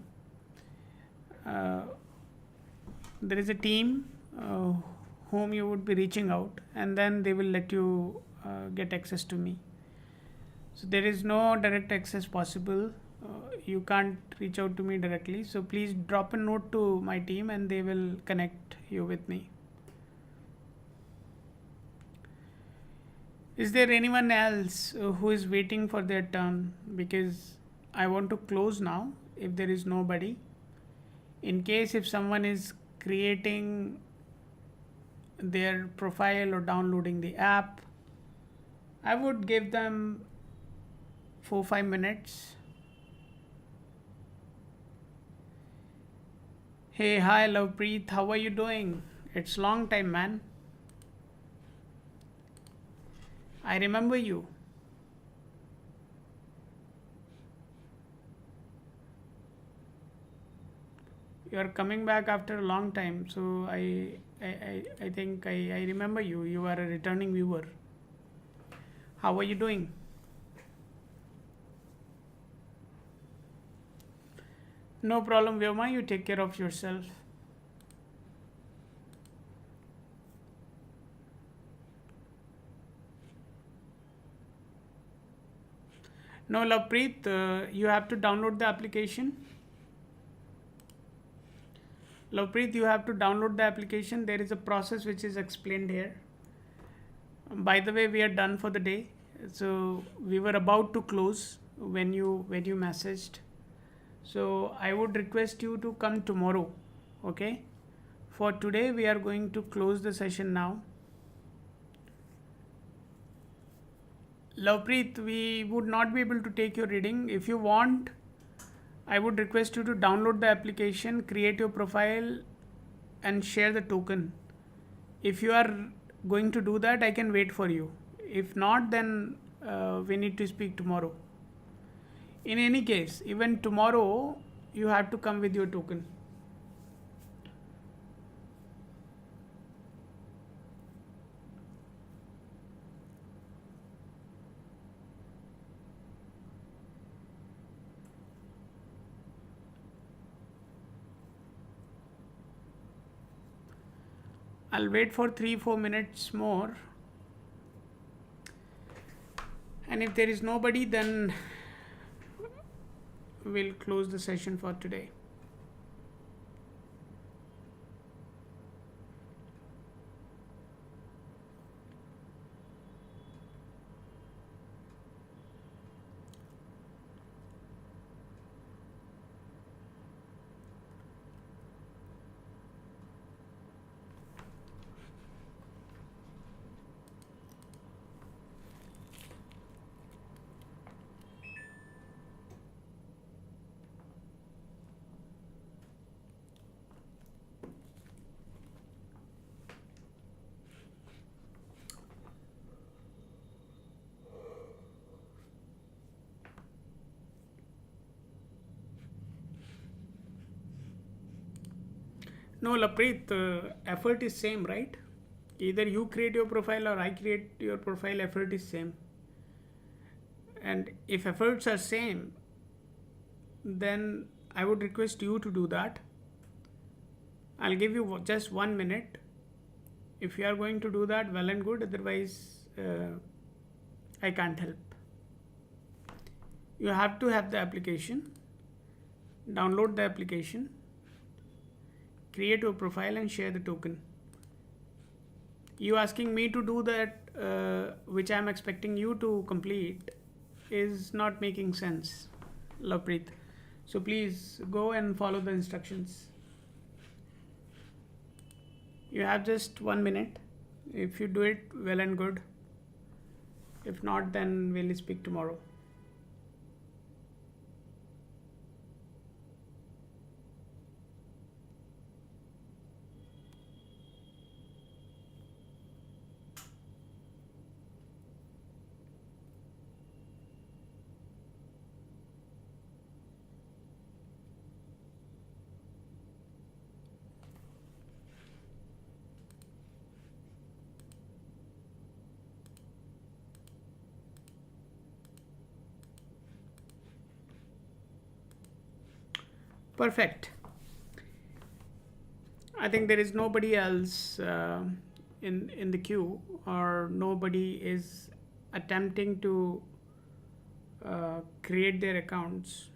There is a team whom you would be reaching out, and then they will let you get access to me. So there is no direct access possible. You can't reach out to me directly. So please drop a note to my team, and they will connect you with me. Is there anyone else who is waiting for their turn? Because I want to close now if there is nobody. In case if someone is creating their profile or downloading the app, I would give them 4-5 minutes. Hey, hi Lovepreet, how are you doing? It's long time, man. I remember you. You are coming back after a long time, so I think I remember you. You are a returning viewer. How are you doing? No problem, Vyoma. You take care of yourself. No, Lovepreet, you have to download the application. Lovepreet, you have to download the application. There is a process which is explained here. By the way, we are done for the day. So we were about to close when you messaged. So I would request you to come tomorrow. Okay. For today, we are going to close the session now. Lovepreet, we would not be able to take your reading. If you want, I would request you to download the application, create your profile, and share the token. If you are going to do that, I can wait for you. If not, then we need to speak tomorrow. In any case, even tomorrow, you have to come with your token. I'll wait for 3-4 minutes more. And if there is nobody, then we'll close the session for today. No, Lapreet, effort is same, right? Either you create your profile or I create your profile, effort is same. And if efforts are same, then I would request you to do that. I'll give you just 1 minute. If you are going to do that, well and good. Otherwise, I can't help. You have to have the application. Download the application. Create your profile and share the token. You asking me to do that, which I am expecting you to complete, is not making sense, Lovepreet. So please go and follow the instructions. You have just 1 minute. If you do it, well and good. If not, then we'll speak tomorrow. Perfect. I think there is nobody else in the queue, or nobody is attempting to create their accounts.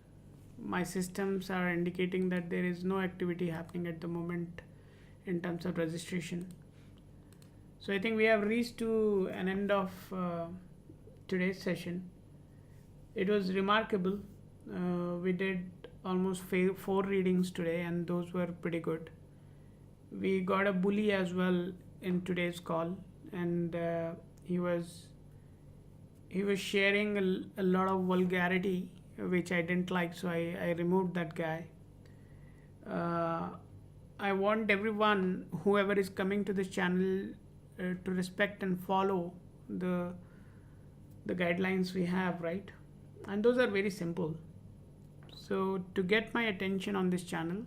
My systems are indicating that there is no activity happening at the moment in terms of registration. So I think we have reached to an end of today's session. It was remarkable. We did almost 4 readings today, and those were pretty good. We got a bully as well in today's call, and he was sharing a lot of vulgarity, which I didn't like, so I removed that guy. I want everyone, whoever is coming to this channel, to respect and follow the guidelines we have, right? And those are very simple. So to get my attention on this channel,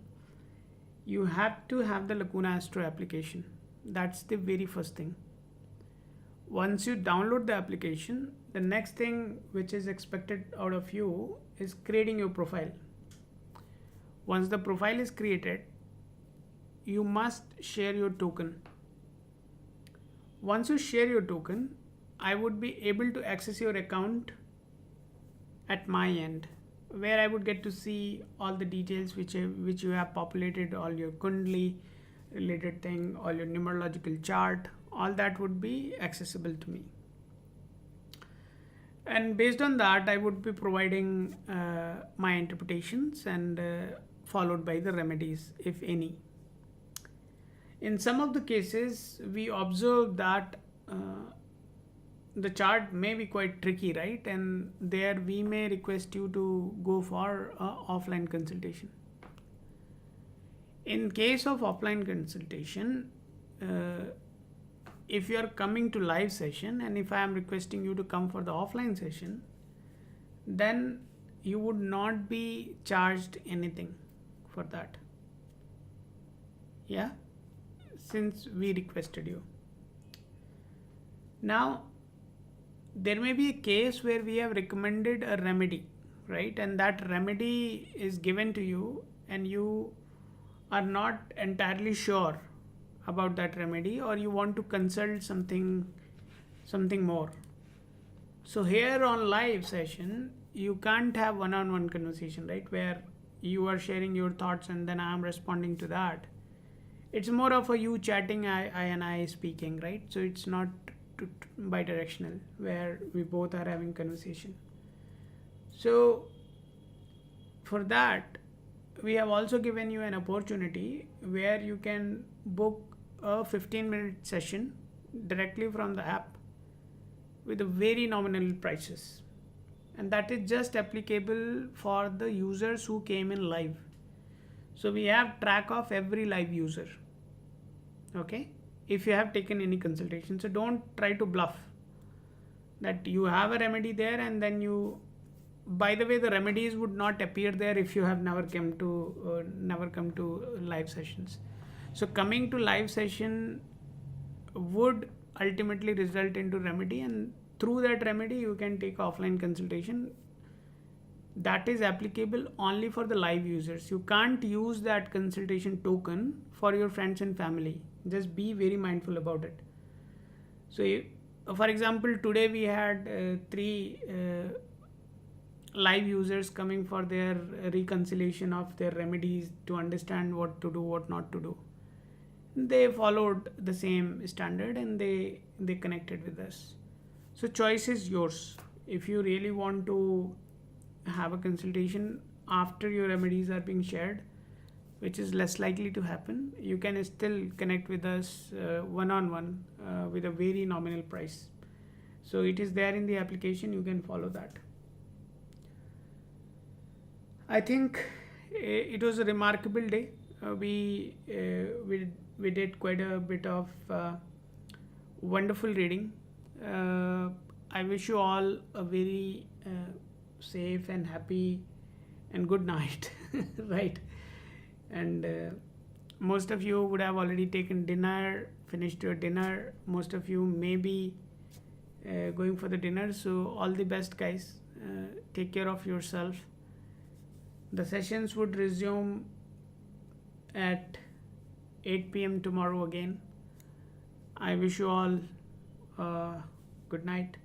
you have to have the Lacuna Astro application. That's the very first thing. Once you download the application, the next thing which is expected out of you is creating your profile. Once the profile is created, you must share your token. Once you share your token, I would be able to access your account at my end, where I would get to see all the details which you have populated, all your Kundli related thing, all your numerological chart, all that would be accessible to me. And based on that, I would be providing my interpretations and followed by the remedies, if any. In some of the cases, we observe that the chart may be quite tricky, right? And there we may request you to go for offline consultation. In case of offline consultation, if you are coming to live session and if I am requesting you to come for the offline session, then you would not be charged anything for that. Yeah, since we requested you. Now, there may be a case where we have recommended a remedy, right? And that remedy is given to you and you are not entirely sure about that remedy, or you want to consult something more. So here on live session, you can't have one-on-one conversation, right? Where you are sharing your thoughts and then I am responding to that. It's more of a you chatting, I and I speaking, right? So it's not bi-directional where we both are having conversation. So for that, we have also given you an opportunity where you can book a 15-minute session directly from the app with a very nominal prices, and that is just applicable for the users who came in live. So we have track of every live user, okay, if you have taken any consultation. So don't try to bluff that you have a remedy there and then you, by the way, the remedies would not appear there if you have never come to live sessions. So coming to live session would ultimately result into remedy, and through that remedy you can take offline consultation. That is applicable only for the live users. You can't use that consultation token for your friends and family. Just be very mindful about it. So for example, today we had 3 live users coming for their reconciliation of their remedies to understand what to do, what not to do. They followed the same standard and they connected with us. So choice is yours. If you really want to have a consultation after your remedies are being shared, which is less likely to happen, you can still connect with us one-on-one with a very nominal price. So it is there in the application, you can follow that. I think it was a remarkable day. We did quite a bit of wonderful reading. I wish you all a very safe and happy and good night, right? And most of you would have already taken dinner, finished your dinner. Most of you may be going for the dinner. So all the best, guys. Take care of yourself. The sessions would resume at 8 p.m. tomorrow again. I wish you all good night,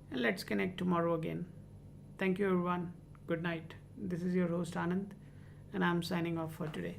and let's connect tomorrow again. Thank you, everyone. Good night. This is your host Anand, and I'm signing off for today.